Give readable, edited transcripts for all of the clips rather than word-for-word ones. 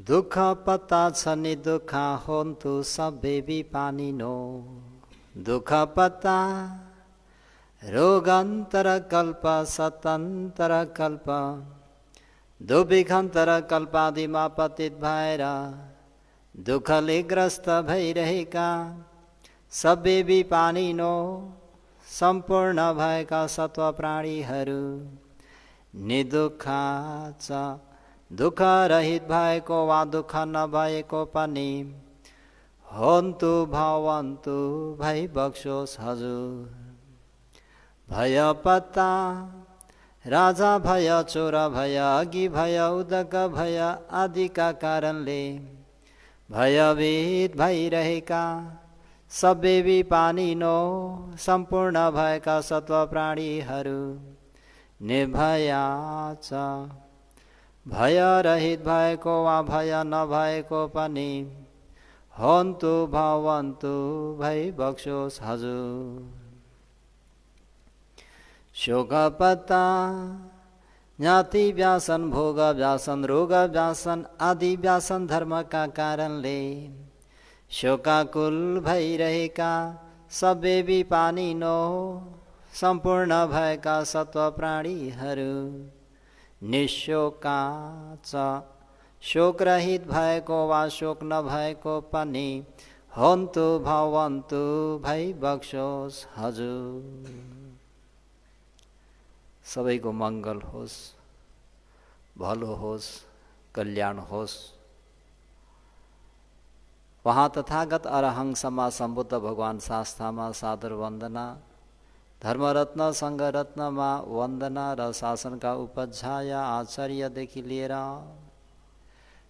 दुःख पत्ता छ नि दुःख होन्तु सबै विपानिनो दुःख पत्ता रोगान्तर कल्प सतन्तर कल्प दुर्भिक्षान्तर कल्पादिमा पतित भएर दुःखले ग्रस्त भइरहेका सबै विपानिनो सम्पूर्ण भएका सत्व प्राणीहरू निदुःख छ दुःख रहित भएको वा दुःख नभएको पनि होन्तु भवन्तु भई बक्सोस् हजुर। भय पत्ता राजा भय चोर भय अघि भय उदक भय आदिका कारणले भयभीत भइरहेका सबै विपानिनो सम्पूर्ण भएका सत्व प्राणीहरू निर्भया छ भय रहित भएको वा भय नभएको पनि होन्तु भवन्तु भई बक्सोस् हजुर। शोक पत्ता ज्ञाति व्यासन भोग व्यासन रोग व्यासन आदि व्यासन धर्मका कारणले शोकाकुल भइरहेका सबै विपानिनो सम्पूर्ण भएका सत्व प्राणीहरू निशोका छ शोक रहित भएको वा शोक नभएको पनि होन्तु भवन्तु भई बक्सोस् हजुर। सबैको मङ्गल होस्, भलो होस्, कल्याण होस्। वहाँ तथागत अरहं सम्मा सम्बुद्ध भगवान शास्त्रामा सादर वन्दना, धर्मरत्न सङ्घरत्नमा वन्दना र शासनका उपाध्याय आचार्यदेखि लिएर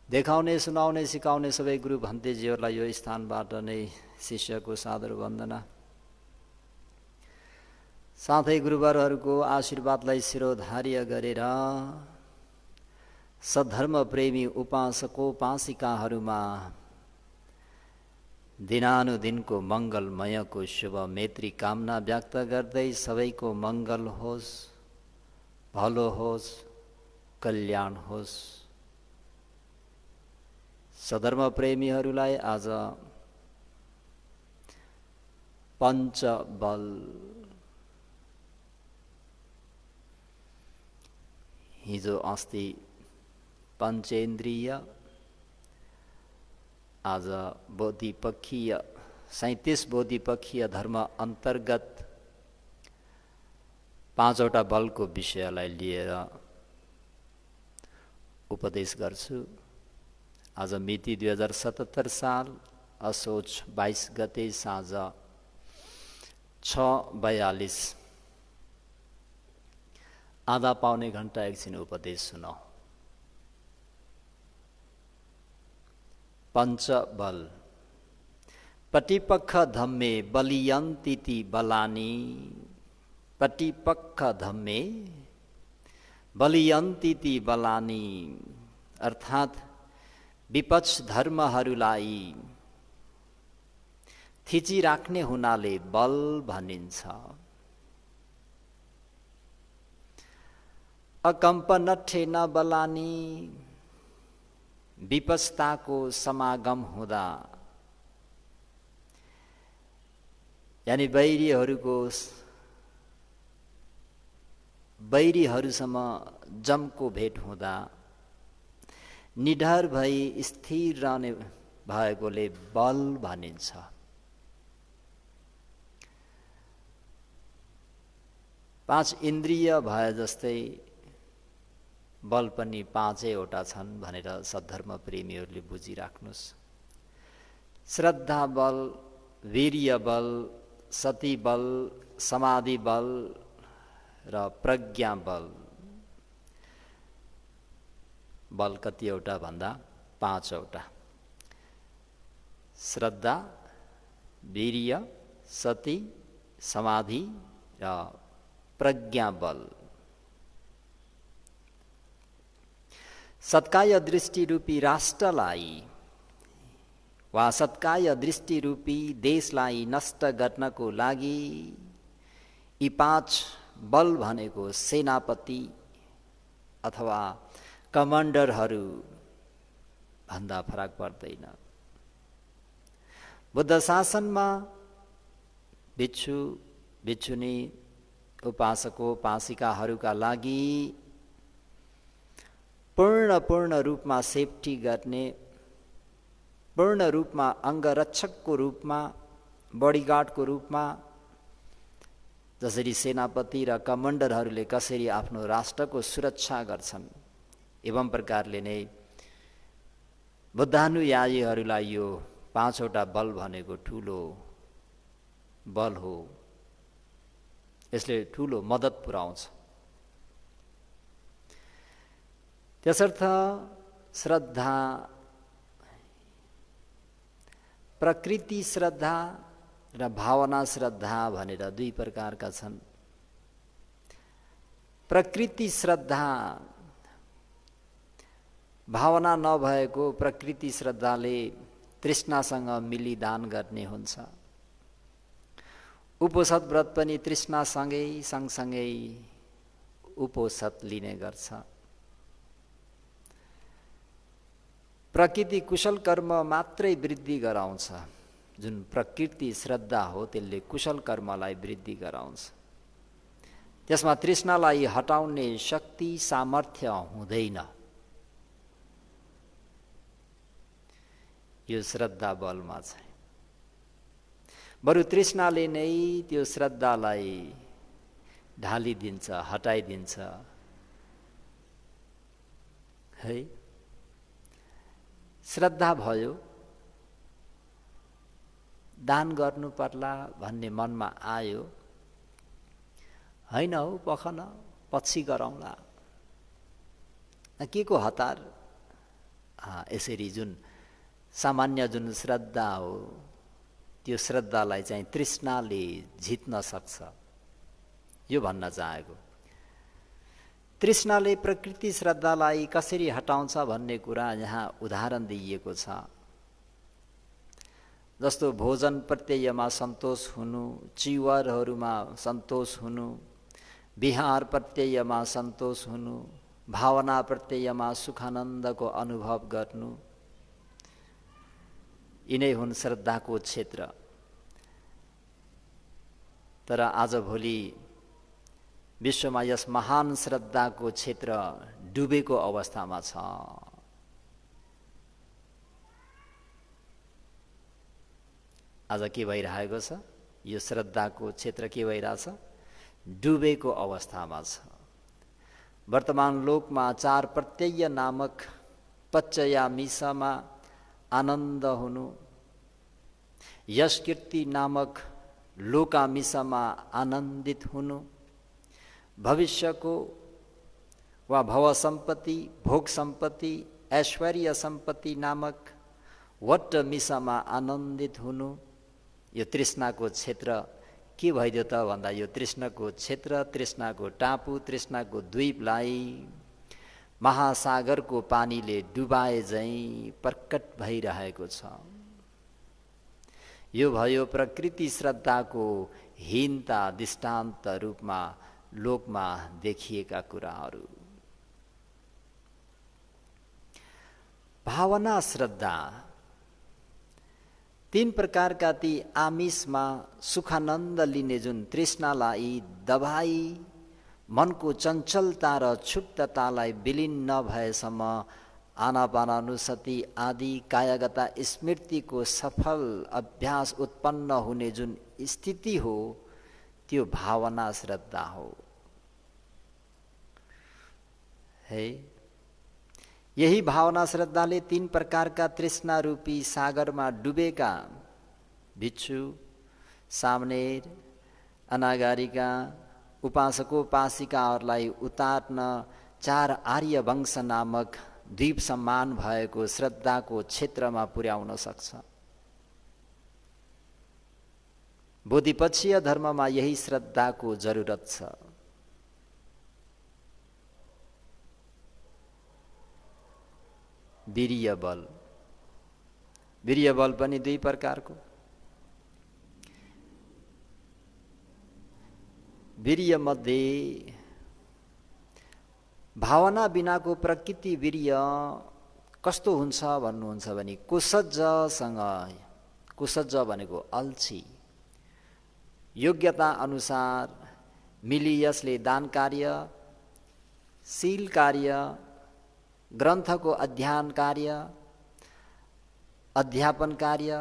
देखाउने सुनाउने सिकाउने सबै गुरु भन्तेजीहरूलाई यो स्थानबाट नै शिष्यको सादर वन्दना, साथै गुरुवरहरूको आशीर्वादलाई शिरोधार्य गरेर सद्धर्म प्रेमी उपासकोपासिकाहरूमा दिनानुदिनको मङ्गलमयको शुभ मैत्री कामना व्यक्त गर्दै सबैको मङ्गल होस्, भलो होस्, कल्याण होस्। सधर्म प्रेमीहरूलाई आज पञ्चबल हिजो अस्ति पञ्चेन्द्रिय, आज बोधिपक्षीय 37 बोधिपक्षीय धर्म अन्तर्गत 5वटा बलको विषयलाई लिएर उपदेश गर्छु। आज मिति 2077 साल असोज 22 गते साँझ 6:42 आधा पाउने घण्टा एकछिन उपदेश सुनाऊ। पञ्चबल पटिपक्ष धम्मे बलियन्तीति बलानि, पटिपक्ष धम्मे बलियन्तीति बलानि अर्थात् विपक्ष धर्महरूलाई थिचिराख्ने हुनाले बल भनिन्छ। अकम्प नठे न बलानि विपस्ताको समागम हुँदा, यानी बैरीहरूसँग जमको भेट हुँदा निडर भई स्थिर रहने भएकोले बल भनिन्छ। पाँच इन्द्रिय भए जस्तै बल पनि 5वटा छन् भनेर सद्धर्म प्रेमीहरूले बुझिराख्नुहोस्। श्रद्धा बल, वीर्य बल, सती बल, समाधि बल र प्रज्ञा बल। बल कतिवटा भन्दा 5वटा। श्रद्धा, वीर्य, सती, समाधि र प्रज्ञा बल। सत्काय दृष्टि रूपी राष्ट्रलाई वा सत्काय दृष्टि रूपी देशलाई नष्ट गर्नको लागि यी 5 बल भनेको सेनापति अथवा कमान्डरहरू भन्दा फरक पर्दैन। बुद्ध शासनमा भिक्षु भिक्षुनी उपासकोपासिकाहरूका लागि पूर्ण रूपमा सेफ्टी गर्ने, पूर्ण रूपमा अङ्गरक्षकको रूपमा, बडीगार्डको रूपमा, जसरी सेनापति र कमान्डरहरूले कसरी आफ्नो राष्ट्रको सुरक्षा गर्छन्, एवं प्रकारले नै बुद्धानुयायीहरूलाई यो 5वटा बल भनेको ठुलो बल हो। यसले ठुलो मद्दत पुर्याउँछ। त्यसर्थ श्रद्धा, प्रकृति श्रद्धा र भावना श्रद्धा भनेर 2 प्रकारका छन्। प्रकृति श्रद्धा भावना नभएको प्रकृति श्रद्धाले तृष्णासँग मिली दान गर्ने हुन्छ। उपोषद व्रत पनि तृष्णासँगै सँगसँगै उपोषद लिने गर्छ। प्रकृति कुशल कर्म मात्रै वृद्धि गराउँछ। जुन प्रकृति श्रद्धा हो त्यसले कुशल कर्मलाई वृद्धि गराउँछ। त्यसमा तृष्णालाई हटाउने शक्ति सामर्थ्य हुँदैन। यो श्रद्धा बलमा छ। बरु तृष्णाले नै त्यो श्रद्धालाई ढालिदिन्छ, हटाइदिन्छ है। श्रद्धा भयो, दान गर्नु पर्ला भन्ने मनमा आयो, हैन हौ पखन पछि गरौँला, के को हतार। यसरी जुन सामान्य जुन श्रद्धा हो त्यो श्रद्धालाई चाहिँ तृष्णाले जित्न सक्छ, यो भन्न चाहेको। तृष्णाले प्रकृति श्रद्धालाई कसरी हटाउँछ भन्ने कुरा यहाँ उदाहरण दिइएको छ। जस्तो भोजन प्रत्ययमा सन्तोष हुनु, चिवरहरूमा सन्तोष हुनु, विहार प्रत्ययमा सन्तोष हुनु, भावना प्रत्ययमा सुखानन्दको अनुभव गर्नु, यिनै हुन् श्रद्धाको क्षेत्र। तर आजभोलि विश्वमा यस महान श्रद्धाको क्षेत्र डुबेको अवस्थामा छ। आज के भइरहेको छ? यो श्रद्धाको क्षेत्र के भइरहेछ? डुबेको अवस्थामा छ। वर्तमान लोकमा 4 प्रत्यय नामक पच्चयामिषमा आनन्द हुनु, यश कीर्ति नामक लोकामिषमा आनन्दित हुनु, भविष्यको वा भव सम्पत्ति, भोग सम्पत्ति, ऐश्वर्य सम्पत्ति नामक वट मिषमा आनन्दित हुनु, यो तृष्णाको क्षेत्र के भइदियो त भन्दा यो तृष्णाको क्षेत्र, तृष्णाको टापु, तृष्णाको द्वीपलाई महासागरको पानीले डुबाए झैं प्रकट भइरहेको छ। यो भयो प्रकृति श्रद्धाको हीनता दृष्टान्त रूपमा लोकमा देखिएका कुराहरू। भावना श्रद्धा 3 प्रकारका ती आमिषमा सुखानन्द लिने जुन तृष्णालाई दबाई मनको चञ्चलता र क्षुब्धतालाई विलीन नभएसम्म आनापानानुसति आदि कायगत स्मृतिको सफल अभ्यास उत्पन्न हुने जुन स्थिति हो त्यो भावना श्रद्धा हो है। यही भावना श्रद्धाले 3 प्रकारका तृष्णा रूपी सागरमा डुबेका भिक्षु, सामनेर, अनागारिका, उपासकोपासिकाहरूलाई उतार्न 4 आर्य वंश नामक द्वीप समान भएको श्रद्धाको क्षेत्रमा पुर्याउन सक्छ। बोधिपक्षीय धर्ममा यही श्रद्धाको जरुरत छ। वीर्य बल, वीर्य बल पनि 2 प्रकारको। वीर्य मध्ये भावना बिनाको प्रकृति वीर्य कस्तो हुन्छ भन्नुहुन्छ भने कुसज्जसँग, कुसज्ज भनेको अल्छी, योग्यता अनुसार मिली यसले दान कार्य, शील कार्य, ग्रन्थको अध्ययन कार्य, अध्यापन कार्य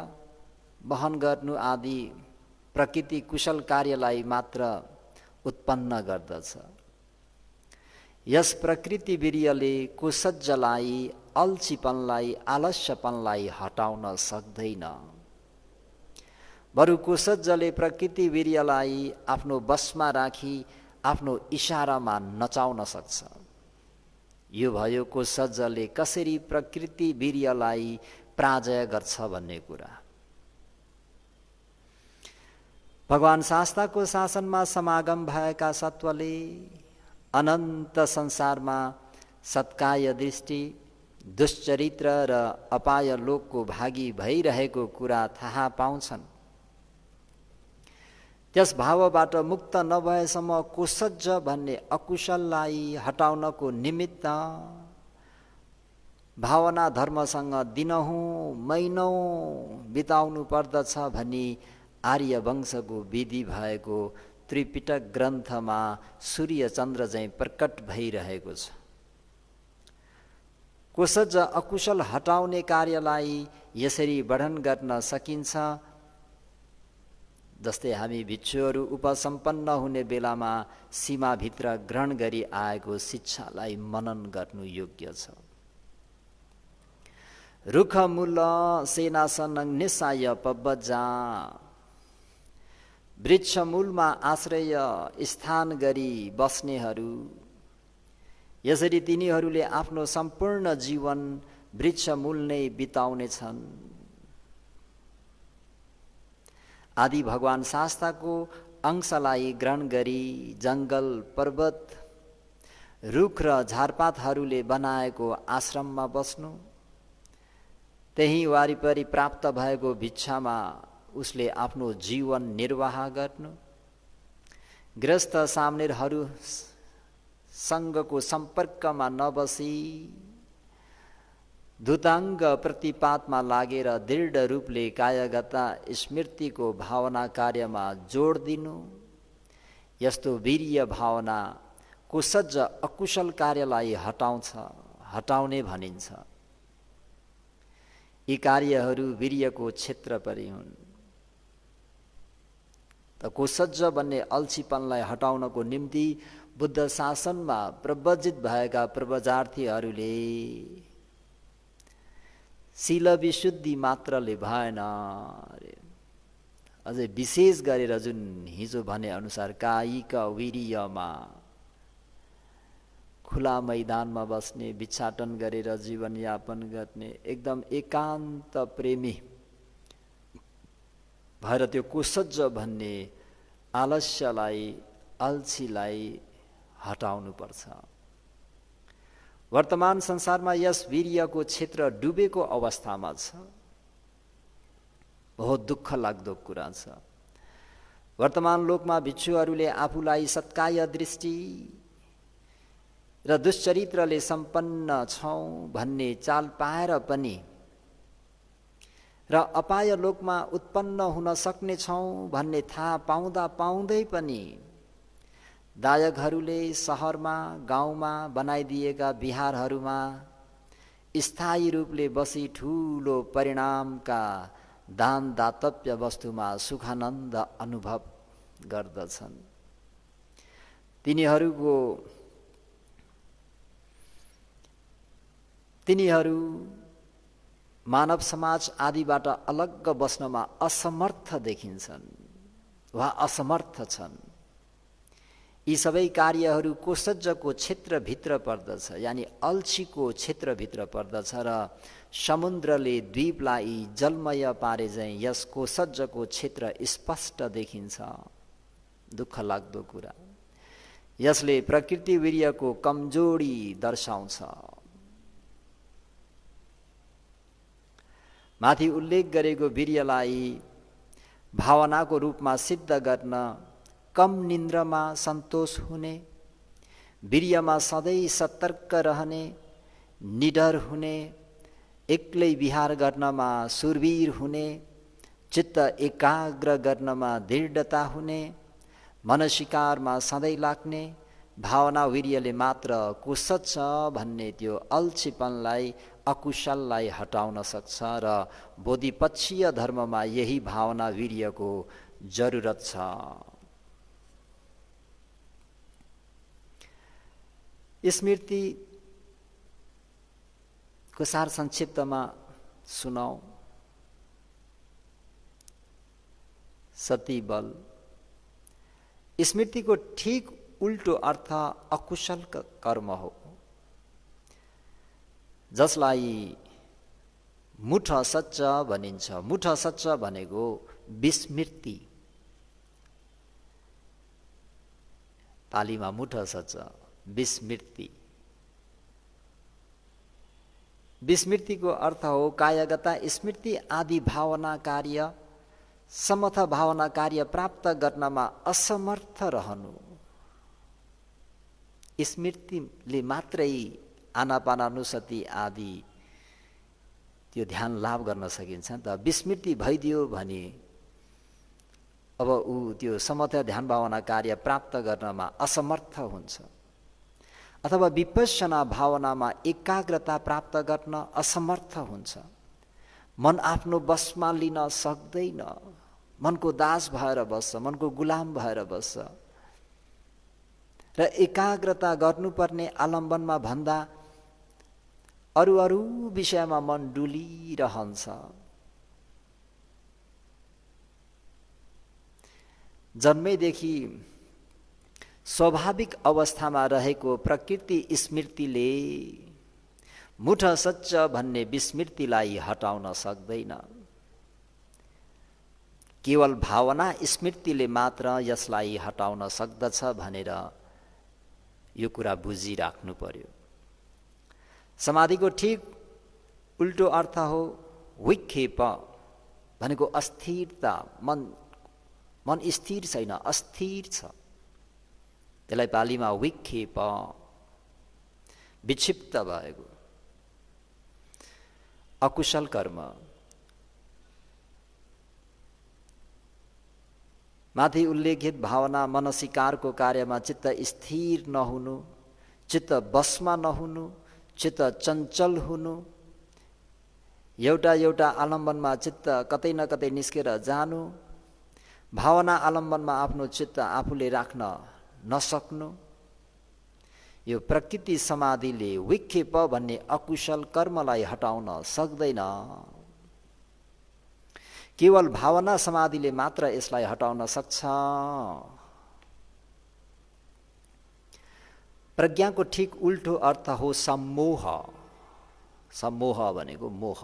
वहन गर्नु आदि प्रकृति कुशल कार्यलाई मात्र उत्पन्न गर्दछ। यस प्रकृति वीर्यले कुसज्जलाई, अल्छीपनलाई, आलस्यपनलाई हटाउन सक्दैन। बरु कुसज्जले प्रकृति वीर्यलाई आफ्नो बसमा राखी आफ्नो इशारामा नचाउन सक्छ। यो भयो कुसज्जले कसरी प्रकृति वीर्यलाई पराजय गर्छ भन्ने कुरा। भगवान शास्ताको शासनमा समागम भएका सत्वले अनन्त संसारमा सत्काय दृष्टि, दुश्चरित्र र अपाय लोकको भागी भइरहेको कुरा थाहा पाउँछन्। त्यस भावबाट मुक्त नभएसम्म कुसज्ज भन्ने अकुशललाई हटाउनको निमित्त भावना धर्मसँग दिनहुँ महिनौँ बिताउनु पर्दछ भनी आर्य वंशको विधि भएको त्रिपिटक ग्रन्थमा सूर्य चन्द्र चाहिँ प्रकट भइरहेको छ। कुसज्ज अकुशल हटाउने कार्यलाई यसरी वर्णन गर्न सकिन्छ। जस्तै हामी भिक्षुहरू उपसम्पन्न हुने बेलामा सीमाभित्र ग्रहण गरी आएको शिक्षालाई मनन गर्नु योग्य छ। रुख मूल सेनासन निसाय पब्बजा, वृक्ष मूलमा आश्रय स्थान गरी बस्नेहरू, यसरी तिनीहरूले आफ्नो सम्पूर्ण जीवन वृक्ष मूल नै बिताउने छन्। आदि भगवान शास्ताको अंशलाई ग्रहण गरी जङ्गल, पर्वत, रुख र झारपातहरूले बनाएको आश्रममा बस्नु, त्यही वारिपरि प्राप्त भएको भिक्षामा उसले आफ्नो जीवन निर्वाह गर्नु, गृहस्थ सामनेरहरू सँगको सम्पर्कमा नबसी धुताङ्ग प्रतिपातमा लागेर दृढ रूपले कायगता स्मृतिको भावना कार्यमा जोड दिनु, यस्तो वीर्य भावना कुसज्ज अकुशल कार्यलाई हटाउने भनिन्छ। यी कार्यहरू वीर्यको क्षेत्र परि हुन्। त कुसज्ज भन्ने अल्छीपनलाई हटाउनको निम्ति बुद्ध शासनमा प्रवजित भएका प्रवजार्थीहरूले शील विशुद्धि मात्रले भएन, अझै विशेष गरेर जुन हिजो भने अनुसार कायिक वीर्यमा खुला मैदानमा बस्ने, भिक्षाटन गरेर जीवनयापन गर्ने, एकदम एकान्त प्रेमी भएर त्यो कुसज्ज भन्ने आलस्यलाई, अल्छीलाई हटाउनु पर्छ। वर्तमान संसारमा यस वीर्यको क्षेत्र डुबेको अवस्थामा छ। बहुत दुःख लाग्दो कुरा छ। वर्तमान लोकमा भिक्षुहरूले आफूलाई सत्काय दृष्टि र दुश्चरित्रले सम्पन्न छौँ भन्ने चाल पाएर पनि र अपाय लोकमा उत्पन्न हुन सक्ने छौँ भन्ने थाहा पाउँदा पाउँदै पनि दायकहरूले सहरमा, गाउँमा बनाइदिएका विहारहरूमा स्थायी रूपले बसी ठूलो परिणामका दान दातव्य वस्तुमा सुखानन्द अनुभव गर्दछन्। तिनीहरू मानव समाज आदिबाट अलग्ग बस्नमा असमर्थ देखिन्छन् वा असमर्थ छन्। यी सबै कार्यहरू कुसज्जको क्षेत्रभित्र पर्दछ, यानि अल्छीको क्षेत्रभित्र पर्दछ र समुद्रले द्वीपलाई जलमय पारे चाहिँ यस कुसज्जको क्षेत्र स्पष्ट देखिन्छ। दुःख लाग्दो कुरा। यसले प्रकृति वीर्यको कमजोरी दर्शाउँछ। माथि उल्लेख गरेको वीर्यलाई भावनाको रूपमा सिद्ध गर्न कम निन्द्रमा सन्तोष हुने, वीर्यमा सधैँ सतर्क रहने, निडर हुने, एक्लै विहार गर्नमा सुरवीर हुने, चित्त एकाग्र गर्नमा दृढता हुने, मन शिकारमा सधैँ लाग्ने, भावना वीर्यले मात्र कुशल छ भन्ने त्यो अल्छीपनलाई अकुशललाई हटाउन सक्छ र बोधिपक्षीय धर्ममा यही भावना वीर्यको जरुरत छ। स्मृतिको सार संक्षिप्तमा सुनाऊ। सती बल। स्मृतिको ठीक उल्टो अर्थ अकुशल कर्म हो, जसलाई मुठ सच्च भनिन्छ। मुठ सच्च भनेको विस्मृति। पालीमा मुठ सच्च, विस्मृति। विस्मृतिको अर्थ हो कायगता स्मृति आदि भावना कार्य, समथ भावना कार्य प्राप्त गर्नमा असमर्थ रहनु। स्मृतिले मात्रै आनापानानुसति आदि त्यो ध्यान लाभ गर्न सकिन्छ नि त। विस्मृति भइदियो भने अब ऊ त्यो समथ ध्यान भावना कार्य प्राप्त गर्नमा असमर्थ हुन्छ, अथवा विपश्यना भावनामा एकाग्रता प्राप्त गर्न असमर्थ हुन्छ। मन आफ्नो बसमा लिन सक्दैन, मनको दास भएर बस्छ, मनको गुलाम भएर बस्छ र एकाग्रता गर्नुपर्ने आलम्बनमा भन्दा अरू विषयमा मन डुलिरहन्छ। जन्मैदेखि स्वाभाविक अवस्थामा रहेको प्रकृति स्मृतिले मुठ सच्च भन्ने विस्मृतिलाई हटाउन सक्दैन। केवल भावना स्मृतिले मात्र यसलाई हटाउन सक्दछ भनेर यो कुरा बुझिराख्नु पर्यो। समाधिको ठीक उल्टो अर्थ हो विक्षेप भनेको अस्थिरता। मन स्थिर छैन, अस्थिर छ। त्यसलाई पालीमा विक्षेप, विक्षिप्त भएको। अकुशल कर्म। माथि उल्लेखित भावना मनसिकारको कार्यमा चित्त स्थिर नहुनु, चित्त बसमा नहुनु, चित्त चञ्चल हुनु, एउटा आलम्बनमा चित्त कतै न कतै निस्केर जानु, भावना आलम्बनमा आफ्नो चित्त आफूले राख्न नसक्नु, यो प्रकृति समाधिले विक्षेप भन्ने अकुशल कर्मलाई हटाउन सक्दैन। केवल भावना समाधिले मात्र यसलाई हटाउन सक्छ। प्रज्ञाको ठीक उल्टो अर्थ हो सम्मोह। सम्मोह भनेको मोह।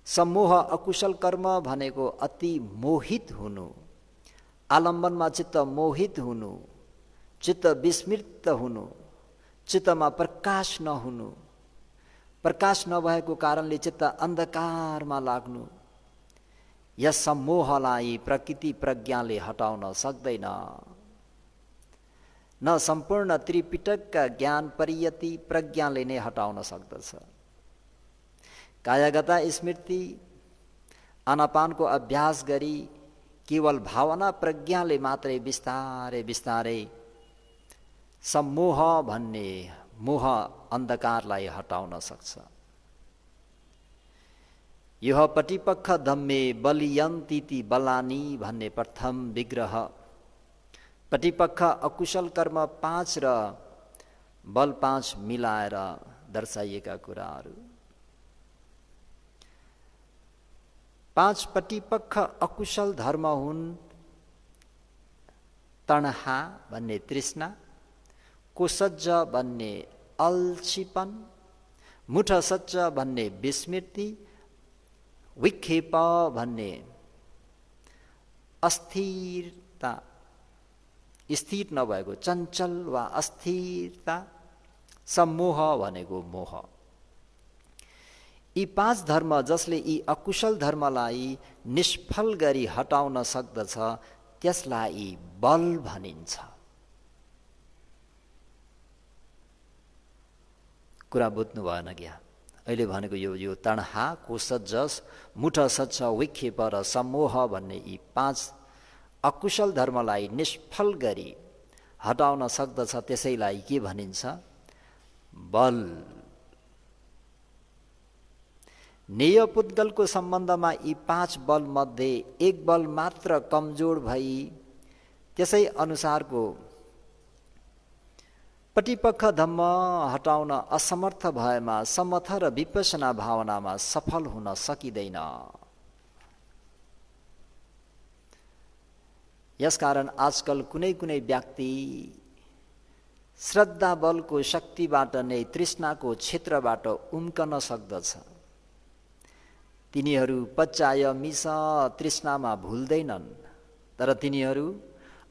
सम्मोह अकुशल कर्म भनेको अति मोहित हुनु, आलम्बनमा चित्त मोहित हुनु, चित्त विस्मृत हुनु, चित्तमा प्रकाश नहुनु, प्रकाश नभएको कारणले चित्त अन्धकारमा लाग्नु। यस सम्मोहलाई प्रकृति प्रज्ञाले हटाउन सक्दैन। न सम्पूर्ण त्रिपिटकका ज्ञान परियति प्रज्ञाले नै हटाउन सक्दछ। कायगता स्मृति आनापानको अभ्यास गरी केवल भावना प्रज्ञाले मात्रै बिस्तारै बिस्तारै सम्मोह भन्ने मोह अन्धकारलाई हटाउन सक्छ। यह पटिपक्ष धम्मे बलियन्तीति बलानी भन्ने प्रथम विग्रह पटिपक्ष अकुशल कर्म 5 र बल 5 मिलाएर दर्शाइएका कुराहरू। 5 पटिपक्ष अकुशल धर्म हुन् तणहा भन्ने तृष्णा, कुसज्ज भन्ने अल्छीपन, मुठ सच्च भन्ने विस्मृति, विक्षेप भन्ने अस्थिरता, स्थिर नभएको चञ्चल वा अस्थिरता, सम्मोह भनेको मोह। यी 5 धर्म जसले यी अकुशल धर्मलाई निष्फल गरी हटाउन सक्दछ त्यसलाई बल भनिन्छ। कुरा बुझ्नु भएन क्या। अहिले भनेको यो तणहा, कोसज, मुठ सच्छ, विक्षेप र सम्मोह भन्ने यी 5 अकुशल धर्मलाई निष्फल गरी हटाउन सक्दछ। त्यसैलाई के भनिन्छ? बल। नेय पुद्गलको सम्बन्धमा यी 5 बल मध्ये एक बल मात्र कमजोर भई त्यसै अनुसारको प्रतिपक्ष धम्म हटाउन असमर्थ भएमा समथ र विपश्यना भावनामा सफल हुन सकिँदैन। यसकारण आजकल कुनै कुनै व्यक्ति श्रद्धा बलको शक्तिबाट नै तृष्णाको क्षेत्रबाट उम्कन सक्दछ। तिनीहरू पचाय मिस तृष्णामा भुल्दैनन्, तर तिनीहरू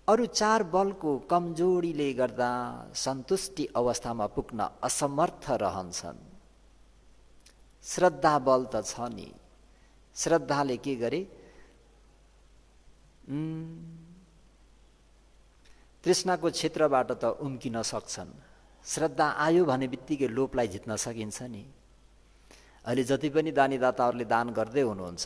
अरू 4 बलको कमजोरीले गर्दा सन्तुष्टि अवस्थामा पुग्न असमर्थ रहन्छन्। श्रद्धा बल त छ नि, श्रद्धाले के गरे? तृष्णाको क्षेत्रबाट त उम्किन सक्छन्। श्रद्धा आयो भने बित्तिकै लोभलाई जित्न सकिन्छ नि। अहिले जति पनि दानीदाताहरूले दान गर्दै हुनुहुन्छ,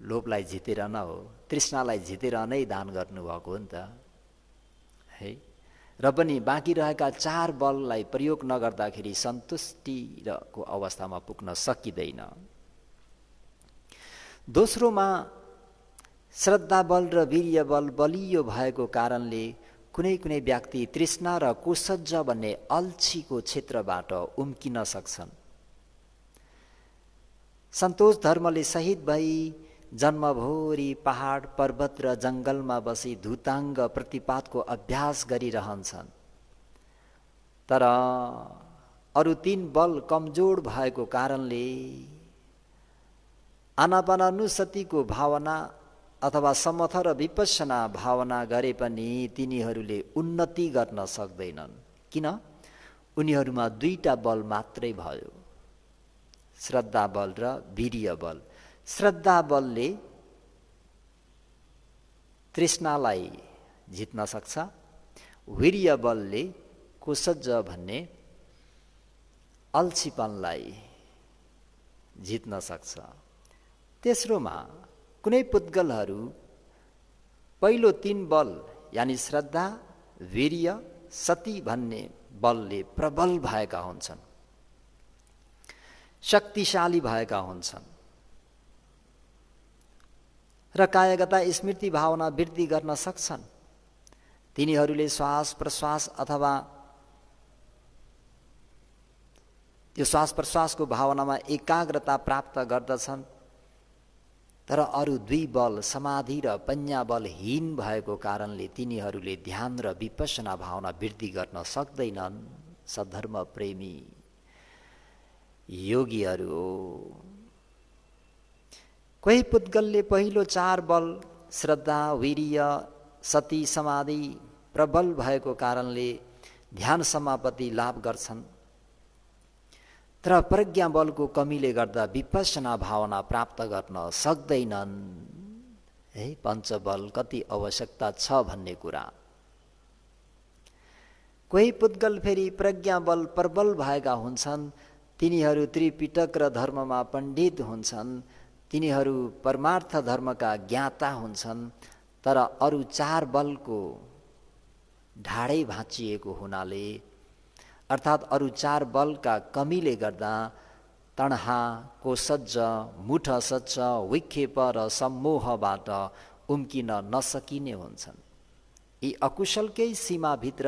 लोभलाई जितेर न हो, तृष्णालाई जितेर नै दान गर्नुभएको हो नि त है। र पनि बाँकी रहेका 4 बललाई प्रयोग नगर्दाखेरि सन्तुष्टिको अवस्थामा पुग्न सकिँदैन। दोस्रोमा श्रद्धा बल र वीर्य बल बलियो भएको कारणले कुनै कुनै व्यक्ति तृष्णा र कोसज भन्ने अल्छीको क्षेत्रबाट उम्किन सक्छन्। सन्तोष धर्मले शहीद भई जन्मभरि पहाड पर्वत र जङ्गलमा बसी धुताङ्ग प्रतिपातको अभ्यास गरिरहन्छन्। तर अरू 3 बल कमजोर भएको कारणले आनापानानुसतिको भावना अथवा समथ र विपश्यना भावना गरे पनि तिनीहरूले उन्नति गर्न सक्दैनन्। किन? उनीहरूमा 2टा बल मात्रै भयो, श्रद्धा बल र वीर्य बल। श्रद्धा बलले तृष्णालाई जित्न सक्छ, वीर्य बलले कोसज भन्ने अल्छीपनलाई जित्न सक्छ। तेस्रोमा कुनै पुद्गलहरू पहिलो 3 बल यानि श्रद्धा, वीर्य, सती भन्ने बलले प्रबल भएका हुन्छन्, शक्तिशाली भएका हुन्छन् र कायगता स्मृति भावना वृद्धि गर्न सक्छन्। तिनीहरूले श्वास प्रश्वास अथवा त्यो श्वास प्रश्वासको भावनामा एकाग्रता प्राप्त गर्दछन्। तर अरू 2 बल समाधि र पञ्ञा बलहीन भएको कारणले तिनीहरूले ध्यान र विपश्यना भावना वृद्धि गर्न सक्दैनन्। सद्धर्म प्रेमी योगीहरू कोही पुद्गलले पहिलो 4 बल श्रद्धा, वीर्य, सती, समाधि प्रबल भएको कारणले ध्यान समापत्ति लाभ गर्छन्। तर प्रज्ञा बलको कमीले गर्दा विपश्यना भावना प्राप्त गर्न सक्दैनन्। है, पञ्चबल कति आवश्यकता छ भन्ने कुरा। कोही पुद्गल फेरि प्रज्ञा बल प्रबल भएका हुन्छन्। तिनीहरू त्रिपिटक र धर्ममा पण्डित हुन्छन्। तिनीहरू परमार्थ धर्मका ज्ञाता हुन्छन्। तर अरू 4 बलको ढाडै भाँचिएको हुनाले अर्थात् अरू 4 बलका कमीले गर्दा तणहा, कोसज, मुठ सच्च, विक्षेप र सम्मोहबाट उम्किन नसकिने हुन्छन्। यी अकुशलकै सीमाभित्र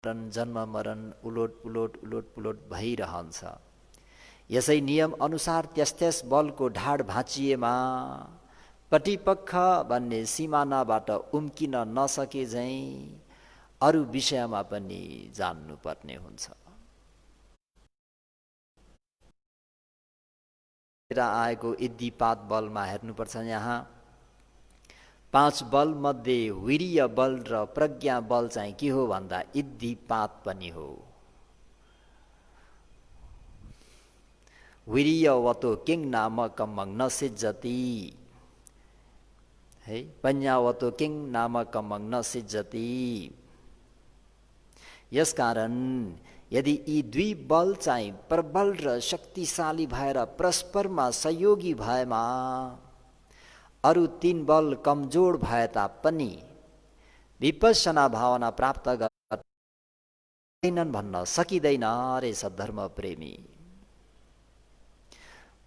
जन्म मरण उलोट पुलोट भइरहन्छ। यसै नियम अनुसार त्यस बलको ढाड भाँचिएमा प्रतिपक्ष भन्ने सिमानाबाट उम्किन नसके झैँ अरू विषयमा पनि जान्नुपर्ने हुन्छ। आएको इद्धिपात बलमा हेर्नुपर्छ। यहाँ 5 बल मध्ये वीर्य बल र प्रज्ञा बल चाहिँ के हो भन्दा इद्धिपात पनि हो। वीर्यवतो किङ नामकमं न सिज्जति, है, पञ्ञावतो किङ नामकमं न सिज्जति। यसकारण यदि यी दुई बल चाहिँ प्रबल र शक्तिशाली भएर परस्परमा सहयोगी भएमा अरू तीन बल कमजोर भए तापनि विपश्यना भावना प्राप्त गर्दैनन् भन्न सकिँदैन रे सद्धर्म प्रेमी।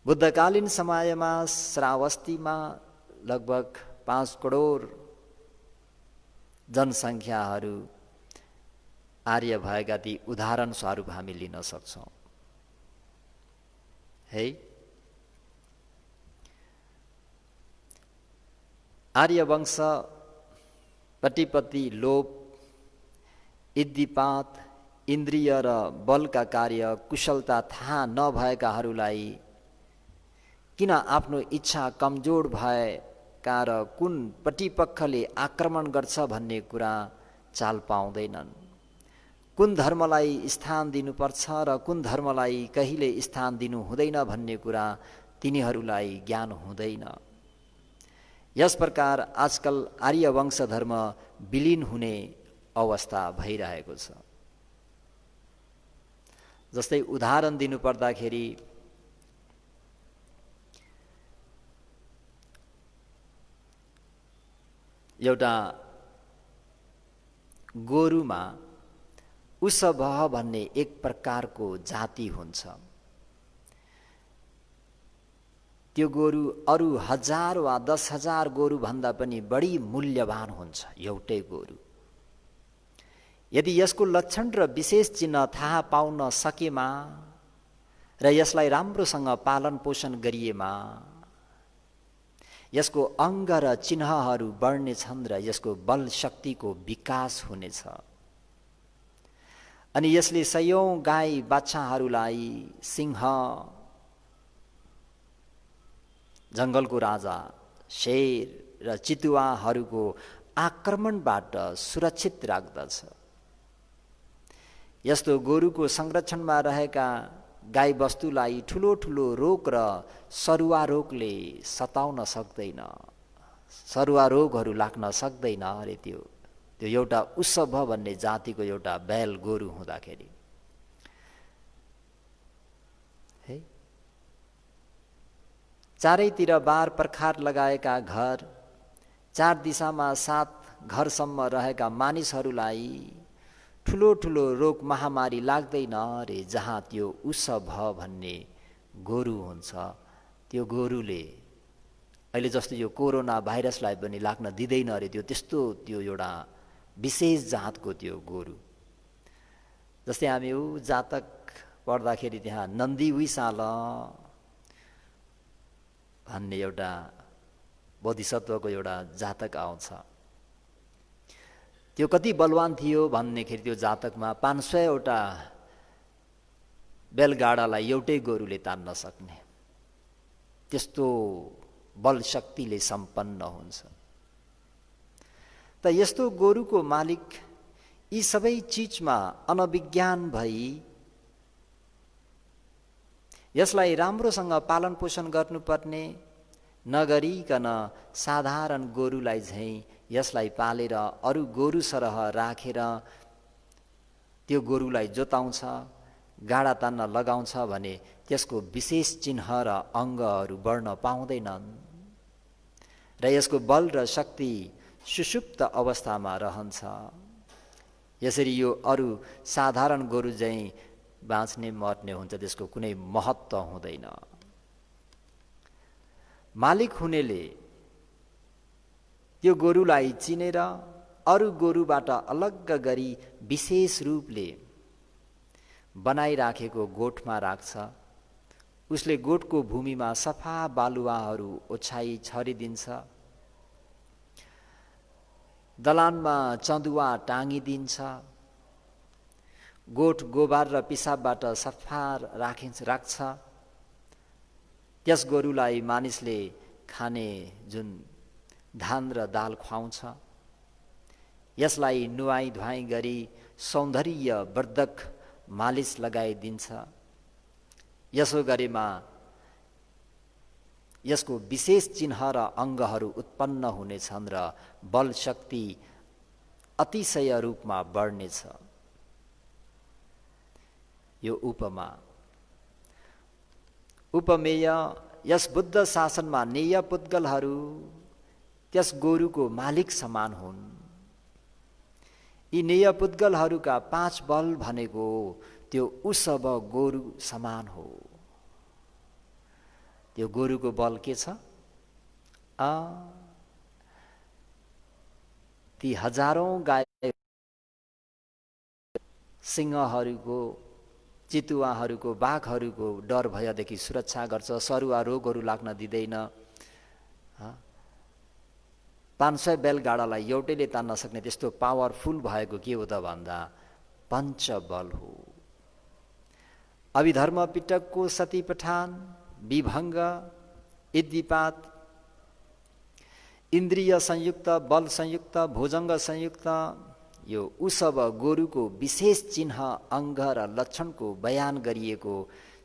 बुद्धकालीन समयमा श्रावस्तीमा लगभग 5 करोड जनसङ्ख्याहरू आर्य भएका ती उदाहरण स्वरूप हामी लिन सक्छौँ है। आर्य वंश प्रतिपत्ति, लोभ, इद्धिपात, इन्द्रिय र बलका कार्य कुशलता थाहा नभएकाहरूलाई किन आफ्नो इच्छा कमजोर भएका र कुन प्रतिपक्षले आक्रमण गर्छ भन्ने कुरा चाल पाउँदैनन्। कुन धर्मलाई स्थान दिनुपर्छ र कुन धर्मलाई कहिले स्थान दिनु हुँदैन भन्ने कुरा तिनीहरूलाई ज्ञान हुँदैन। यस प्रकार आजकल आर्य वंश धर्म विलीन हुने अवस्था भइरहेको छ। जस्तै उदाहरण दिनुपर्दाखेरि एउटा गोरुमा उसभह भन्ने एक प्रकारको जाति हुन्छ। त्यो गोरु अरू 1000 वा 10,000 गोरु भन्दा पनि बढी मूल्यवान हुन्छ एउटै गोरु। यदि यसको लक्षण र विशेष चिन्ह थाहा पाउन सकेमा र यसलाई राम्रोसँग पालन पोषण गरिएमा यसको अङ्ग र चिन्हहरू बढ्नेछन् र यसको बल शक्तिको विकास हुनेछ। अनि यसले सयौं गाई बाछाहरूलाई सिंह, जङ्गलको राजा, शेर र चितुवाहरूको आक्रमणबाट सुरक्षित राख्दछ। यस्तो गोरुको संरक्षणमा रहेका गाई वस्तुलाई ठुलो ठुलो रोग र सरुवा रोगले सताउन सक्दैन, सरुवा रोगहरू लाग्न सक्दैन अरे त्यो एउटा उसभ भन्ने जातिको एउटा बैल गोरु हुँदाखेरि है। चारैतिर बार पर्खार लगाएका घर, 4 दिशामा 7 घरसम्म रहेका मानिसहरूलाई ठुलो ठुलो रोग महामारी लाग्दैन रे जहाँ त्यो उसभ भन्ने गोरु हुन्छ। त्यो गोरुले अहिले जस्तो यो कोरोना भाइरसलाई पनि लाग्न दिँदैन अरे त्यो एउटा विशेष जातको त्यो गोरु। जस्तै हामी जातक पढ्दाखेरि त्यहाँ नन्दी विशाल भन्ने एउटा बोधिसत्वको एउटा जातक आउँछ। त्यो कति बलवान थियो भन्नेखेरि त्यो जातकमा 500वटा बेलगाडालाई एउटै गोरुले तान्न सक्ने त्यस्तो बल शक्तिले सम्पन्न हुन्छ। त यस्तो गोरुको मालिक यी सबै चिजमा अनविज्ञान भई यसलाई राम्रोसँग पालन पोषण गर्नुपर्ने नगरिकन साधारण गोरुलाई झैँ यसलाई पालेर अरू गोरु सरह राखेर त्यो गोरुलाई जोताउँछ, गाडा तान्न लगाउँछ भने त्यसको विशेष चिन्ह र अङ्गहरू बढ्न पाउँदैनन् र यसको बल र शक्ति सुषुप्त अवस्थामा रहन्छ। यसरी यो अरू साधारण गोरु झैँ बाँच्ने मर्ने हुन्छ, त्यसको कुनै महत्त्व हुँदैन। मालिक हुनेले त्यो गोरुलाई चिनेर अरू गोरुबाट अलग्ग गरी विशेष रूपले बनाइराखेको गोठमा राख्छ। उसले गोठको भूमिमा सफा बालुवाहरू ओछ्याई छरिदिन्छ, दलानमा चँदुवा टाँगिदिन्छ, गोठ गोबर र पिसाबबाट सफा राख्छ। त्यस गोरुलाई मानिसले खाने जुन धान र दाल खुवाउँछ, यसलाई नुहाई धुवाई गरी सौन्दर्यवर्धक मालिस लगाइदिन्छ। यसो गरेमा यसको विशेष चिन्ह र अङ्गहरू उत्पन्न हुनेछन् र बल शक्ति अतिशय रूपमा बढ्नेछ। यो उपमा उपमेय। यस बुद्ध शासनमा नेय पुद्गलहरू त्यस गोरुको मालिक समान हुन्। यी नेय पुद्गलहरूका 5 बल भनेको त्यो उसब गोरु समान हो। त्यो गोरुको बल के छ? ती हजारौं गाई सिंहहरूको, चितुवाहरूको, बाघहरूको डर भयदेखि सुरक्षा गर्छ। सरुवा रोगहरू लाग्न दिँदैन। 500 बैलगाडालाई एउटैले तान्न सक्ने त्यस्तो पावरफुल भएको के हो त भन्दा पञ्चबल हो। अभिधर्म पिटकको सती पठान, विभङ्ग, इद्विपात, इन्द्रिय संयुक्त, बल संयुक्त, भोजङ्ग संयुक्त यो उसब गोरुको विशेष चिन्ह, अङ्ग र लक्षणको बयान गरिएको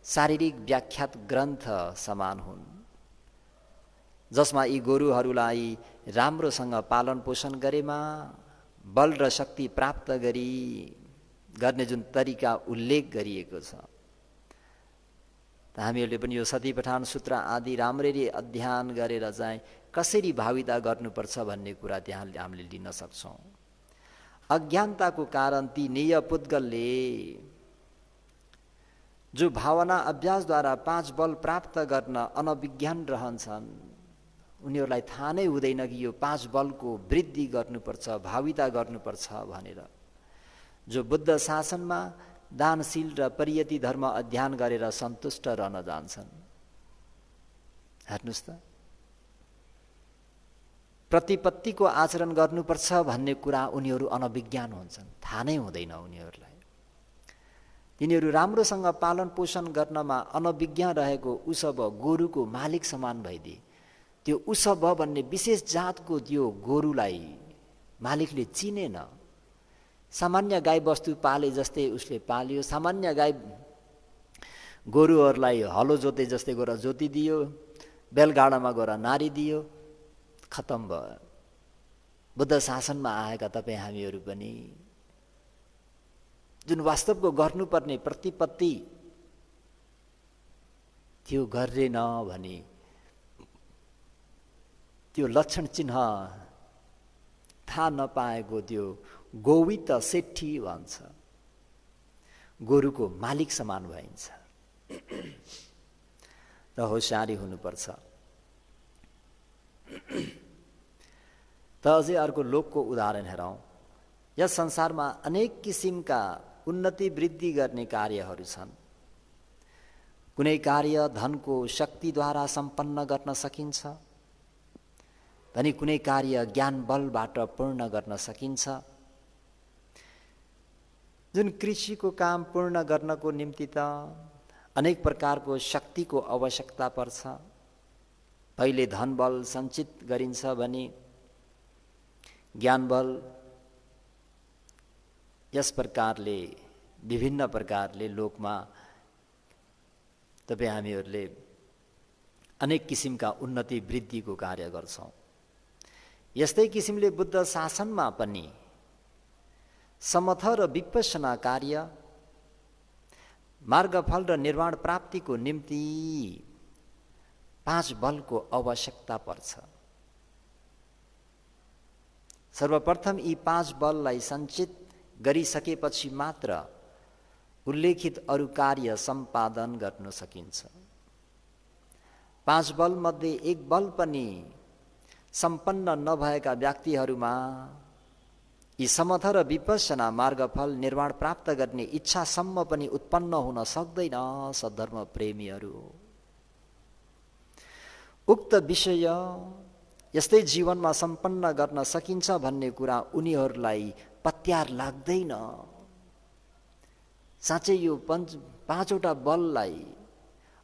शारीरिक व्याख्यात ग्रन्थ समान हुन्, जसमा यी गोरुहरूलाई राम्रोसँग पालन पोषण गरेमा बल र शक्ति प्राप्त गर्ने जुन तरिका उल्लेख गरिएको छ। त हामीहरूले पनि यो सती पठान सूत्र आदि राम्ररी अध्ययन गरेर चाहिँ कसरी भाविता गर्नुपर्छ भन्ने कुरा त्यहाँ हामीले लिन सक्छौँ। अज्ञानताको कारण ती नेय पुद्गलले जो भावना अभ्यासद्वारा 5 बल प्राप्त गर्न अनविज्ञान रहन्छन्, उनीहरूलाई थाहा नै हुँदैन कि यो 5 बलको वृद्धि गर्नुपर्छ, भाविता गर्नुपर्छ भनेर। जो बुद्ध शासनमा दानशील र परियति धर्म अध्ययन गरेर सन्तुष्ट रहन जान्छन्। हेर्नुहोस् त, प्रतिपत्तिको आचरण गर्नुपर्छ भन्ने कुरा उनीहरू अनविज्ञान हुन्छन्, थाहा नै हुँदैन उनीहरूलाई। तिनीहरू राम्रोसँग पालन पोषण गर्नमा अनविज्ञ रहेको उसब गोरुको मालिक समान भइदिए। त्यो उसब भन्ने विशेष जातको त्यो गोरुलाई मालिकले चिनेन। सामान्य गाई बस्तु पाले जस्तै उसले पाल्यो। सामान्य गाई गोरुहरूलाई हलो जोते जस्तै गएर जोतिदियो, बेलगाडामा गएर नारी दियो, खतम भयो। बुद्ध शासनमा आएका तपाईँ हामीहरू पनि जुन वास्तवको गर्नुपर्ने प्रतिपत्ति त्यो गरेन भने त्यो लक्षण चिन्ह थाहा नपाएको त्यो गोवित सेठी भन्छ, गोरुको मालिक समान भइन्छ। र होसियारी हुनुपर्छ। त अझै अर्को लोकको उदाहरण हेरौँ। यस संसारमा अनेक किसिमका उन्नति वृद्धि गर्ने कार्यहरू छन्। कुनै कार्य धनको शक्तिद्वारा सम्पन्न गर्न सकिन्छ भने कुनै कार्य ज्ञान बलबाट पूर्ण गर्न सकिन्छ। जुन कृषिको काम पूर्ण गर्नको निम्ति त अनेक प्रकारको शक्तिको आवश्यकता पर्छ। पहिले धन बल सञ्चित गरिन्छ भने ज्ञान बल यस प्रकारले विभिन्न प्रकारले लोकमा तपाईँ हामीहरूले अनेक किसिमका उन्नति वृद्धिको कार्य गर्छौँ। यस्तै किसिमले बुद्ध शासनमा पनि समथ र विपश्यना कार्य, मार्गफल र निर्वाण प्राप्तिको निम्ति 5 बलको आवश्यकता पर्छ। सर्वप्रथम यी 5 बललाई सञ्चित गरिसकेपछि मात्र उल्लेखित अरू कार्य सम्पादन गर्न सकिन्छ। 5 बल मध्ये एक बल पनि सम्पन्न नभएका व्यक्तिहरूमा यी समथ र विपश्यना मार्गफल निर्वाण प्राप्त गर्ने इच्छासम्म पनि उत्पन्न हुन सक्दैन। सद्धर्म प्रेमीहरू, उक्त विषय यस्तै जीवनमा सम्पन्न गर्न सकिन्छ भन्ने कुरा उनीहरूलाई पत्यार लाग्दैन। साँच्चै यो 5वटा बललाई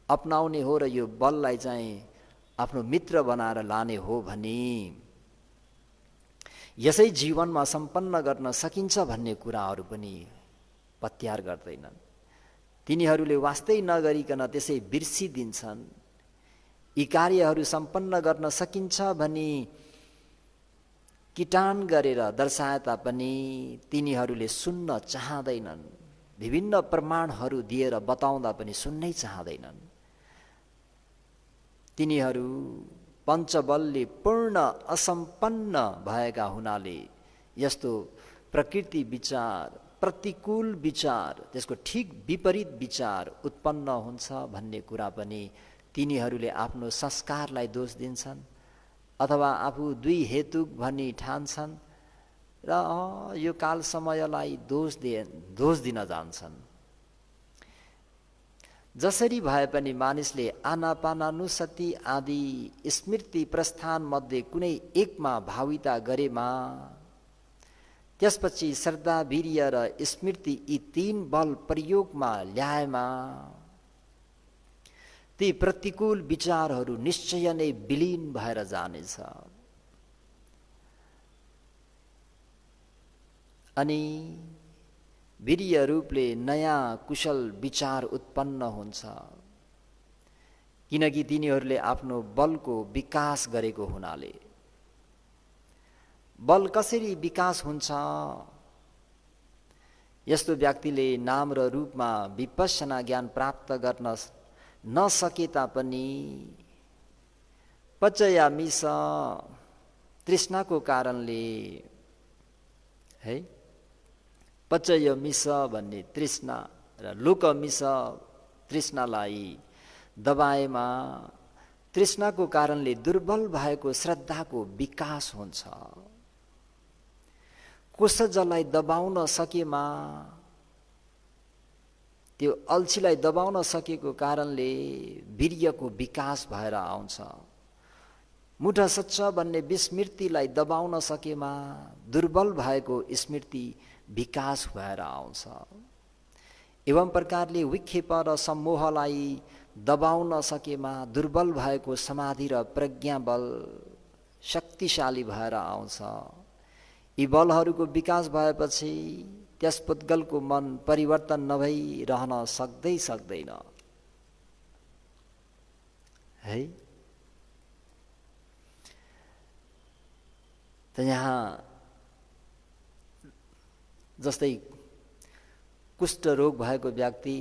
अपनाउने हो र यो बललाई चाहिँ आफ्नो मित्र बनाएर लाने हो भने यसै जीवनमा सम्पन्न गर्न सकिन्छ भन्ने कुराहरू पनि पत्यार गर्दैनन्। तिनीहरूले वास्तै नगरिकन त्यसै बिर्सिदिन्छन्। यी कार्यहरू सम्पन्न गर्न सकिन्छ भनी किटान गरेर दर्शाए तापनि तिनीहरूले सुन्न चाहँदैनन्, विभिन्न प्रमाणहरू दिएर बताउँदा पनि सुन्नै चाहँदैनन्। तिनीहरू पञ्चबलले पूर्ण असम्पन्न भएका हुनाले यस्तो प्रकृति विचार, प्रतिकूल विचार, त्यसको ठिक विपरीत विचार उत्पन्न हुन्छ भन्ने कुरा पनि तिनीहरूले आफ्नो संस्कारलाई दोष दिन्छन् अथवा आफू दुई हेतुक भनी ठान्छन् र यो काल समयलाई दोष दिन जान्छन्। जसरी भए पनि मानिसले आनापानानुसति आदि स्मृति प्रस्थान मध्ये कुनै एकमा भाविता गरेमा त्यसपछि श्रद्धा, वीर्य र स्मृति यी तीन बल प्रयोगमा ल्याएमा ती प्रतिकूल विचारहरू निश्चय नै विलीन भएर जानेछ। अनि वीर्य रूपले नयाँ कुशल विचार उत्पन्न हुन्छ, किनकि तिनीहरूले आफ्नो बलको विकास गरेको हुनाले। बल कसरी विकास हुन्छ? यस्तो व्यक्तिले नाम र रूपमा विपश्यना ज्ञान प्राप्त गर्न नसके तापनि पचयामिष तृष्णाको कारणले है, पचयमिष भन्ने तृष्णा र लोकमिष तृष्णालाई दबाएमा तृष्णाको कारणले दुर्बल भएको श्रद्धाको विकास हुन्छ। कोशजलाई दबाउन सकेमा, त्यो अल्छीलाई दबाउन सकेको कारणले वीर्यको विकास भएर आउँछ। मुठा सच्च भन्ने विस्मृतिलाई दबाउन सकेमा दुर्बल भएको स्मृति विकास भएर आउँछ। एवं प्रकारले विक्षेप र सम्मोहलाई दबाउन सकेमा दुर्बल भएको समाधि र प्रज्ञा बल शक्तिशाली भएर आउँछ। यी बलहरूको विकास भएपछि त्यस पुद्गलको मन परिवर्तन नभई रहन सक्दैन है। त यहाँ जस्तै कुष्ठ रोग भएको व्यक्ति,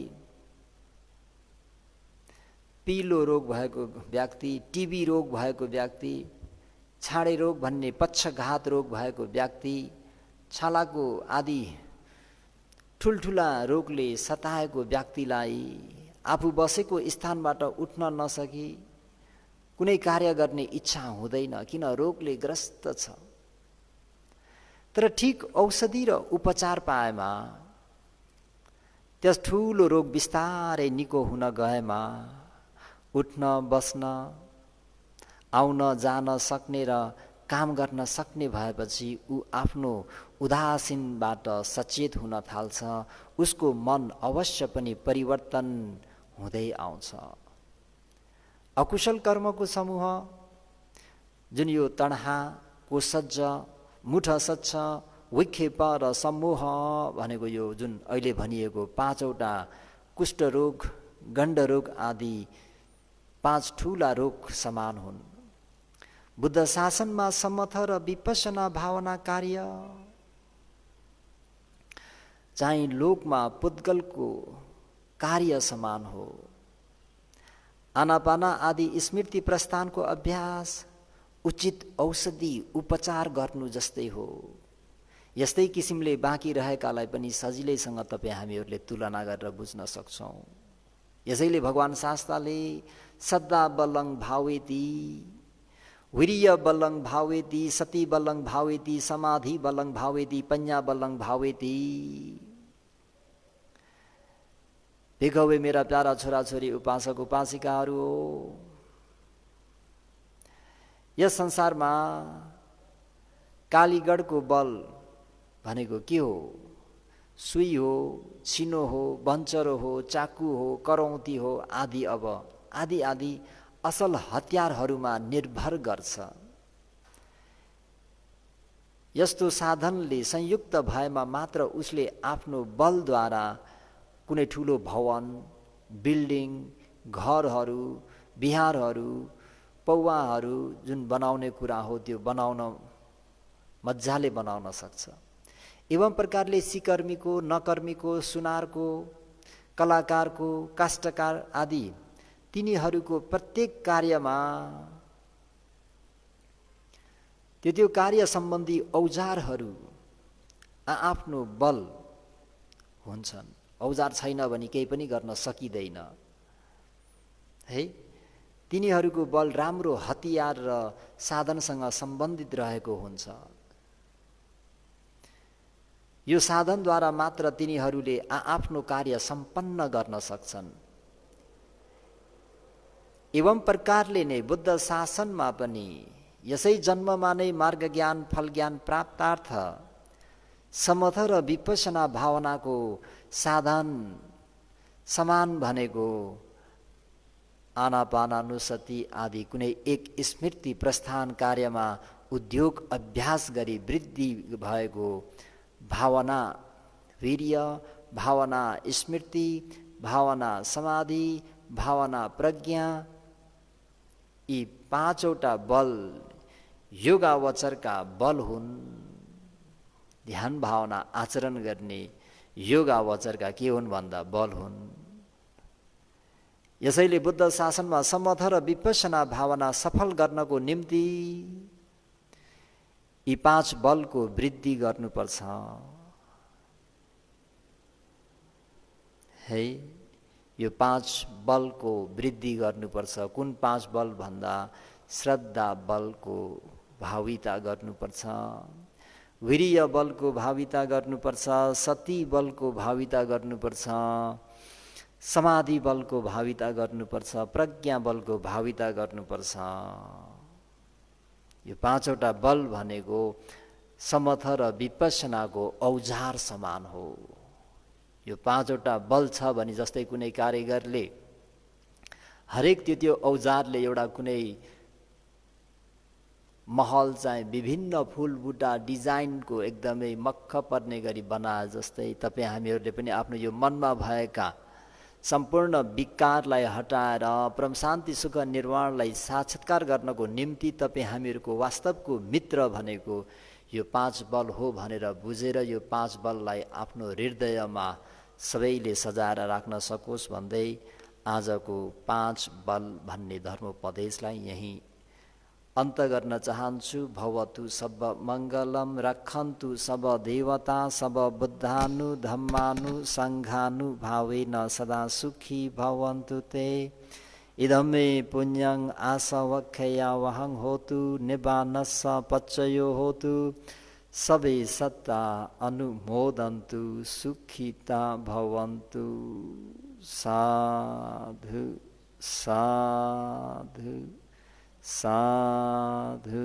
पीलो रोग भएको व्यक्ति, टिबी रोग भएको व्यक्ति, छाडे रोग भन्ने पक्षघात रोग भएको व्यक्ति, छालाको आदि ठुल्ठुला रोगले सताएको व्यक्तिलाई आफू बसेको स्थानबाट उठ्न नसकी कुनै कार्य गर्ने इच्छा हुँदैन, किन? रोगले ग्रस्त छ। तर ठिक औषधि र उपचार पाएमा त्यस ठुलो रोग बिस्तारै निको हुन गएमा उठ्न, बस्न, आउन जान सक्ने र काम गर्न सक्ने भएपछि ऊ आफ्नो उदासीनबाट सचेत हुन थाल्छ। उसको मन अवश्य पनि परिवर्तन हुँदै आउँछ। अकुशल कर्मको समूह जुन यो तणहा, कोशज, मुठसच्छ, विक्षेप र सम्मोह भनेको यो जुन अहिले भनिएको पाँचवटा कुष्ठरोग, गण्डरोग आदि पाँच ठूला रोग समान हुन्। बुद्ध शासनमा समथ र विपश्यना भावना कार्य चाहिँ लोकमा पुद्गलको कार्य समान हो। आनापाना आदि स्मृति प्रस्थानको अभ्यास उचित औषधि उपचार गर्नु जस्तै हो। यस्तै किसिमले बाँकी रहेकालाई पनि सजिलैसँग तपाईँ हामीहरूले तुलना गरेर बुझ्न सक्छौँ। यसैले भगवान शास्त्रले सद्दा बलङ भावेति, वीर्य बलङ भावेति, सती बलङ भावेति, समाधि बलङ भावेति, पञ्ञा बलङ भावेति। भिखौवे मेरा प्यारा छोराछोरी उपासक उपासिकाहरू हो, यस संसारमा कालीगढको बल भनेको के हो? सुई हो, छिनो हो, बन्चरो हो, चाकु हो, करौँती हो आदि। अब आदि आदि असल हतियारहरूमा निर्भर गर्छ। यस्तो साधनले संयुक्त भएमा मात्र उसले आफ्नो बलद्वारा कुनै ठुलो भवन, बिल्डिङ, घरहरू, बिहारहरू, पौवाहरू जुन बनाउने कुरा हो त्यो बनाउन मजाले बनाउन सक्छ। एवं प्रकारले सिकर्मीको, नकर्मीको, सुनारको, कलाकारको, काष्ठकार आदि तिनीहरूको प्रत्येक कार्यमा त्यो कार्य सम्बन्धी औजारहरू आफ्नो बल हुन्छन्। औजार छैन भने केही पनि गर्न सकिँदैन है। तिनीहरूको बल राम्रो हतियार र साधनसँग सम्बन्धित रहेको हुन्छ। यो साधनद्वारा मात्र तिनीहरूले आफ्नो कार्य सम्पन्न गर्न सक्छन्। एवं प्रकारले नै बुद्ध शासनमा पनि यसै जन्ममा नै मार्ग ज्ञान, फल ज्ञान प्राप्तार्थ समथ र विपश्यना भावनाको साधन समान भनेको आनापानानुसति आदि कुनै एक स्मृति प्रस्थान कार्यमा उद्योग अभ्यास गरी वृद्धि भएको भावना, वीर्य, भावना स्मृति, भावना समाधि, भावना प्रज्ञा, यी पाँचवटा बल योगावचरका बल हुन्। ध्यान भावना आचरण गर्ने योगावचरका के हुन् भन्दा बल हुन्। यसैले बुद्ध शासनमा समथ र विपश्यना भावना सफल गर्नको निम्ति यी पाँच बलको वृद्धि गर्नुपर्छ है। यो पाँच बलको वृद्धि गर्नुपर्छ। कुन पाँच बल भन्दा श्रद्धा बलको भाविता गर्नुपर्छ, वीर्य बलको भाविता गर्नुपर्छ, सती बलको भाविता गर्नुपर्छ, समाधि बलको भाविता गर्नुपर्छ, प्रज्ञा बलको भाविता गर्नुपर्छ। यो पाँचवटा बल भनेको समथ र विपश्यनाको औजार समान हो। यो पाँचवटा बल छ भने जस्तै कुनै कारिगरले हरेक त्यो औजारले एउटा कुनै महल चाहिँ विभिन्न फुलबुटा डिजाइनको एकदमै मक्ख पर्ने गरी बनाए जस्तै तपाईँ हामीहरूले पनि आफ्नो यो मनमा भएका सम्पूर्ण विकारलाई हटाएर परम शान्ति सुख निर्वाणलाई साक्षात्कार गर्नको निम्ति तपाईँ हामीहरूको वास्तवको मित्र भनेको यो पाँच बल हो भनेर बुझेर यो पाँच बललाई आफ्नो हृदयमा सबैले सजाएर राख्न सकोस् भन्दै आजको पाँच बल भन्ने धर्मोपदेशलाई यही अन्त गर्न चाहन्छु। भवतु सब मङ्गलम, रक्षन्तु सब देवता, सब बुद्धानु धम्मानु सङ्घानु भावेन सदा सुखी भवन्तु ते। इदं मे पुण्यं आसवक्षया वहं होतु, निबानस्स पच्चयो होतु, सबे सत्ता अनुमोदन्तु, सुखिता भवन्तु। साधु साधु साधु।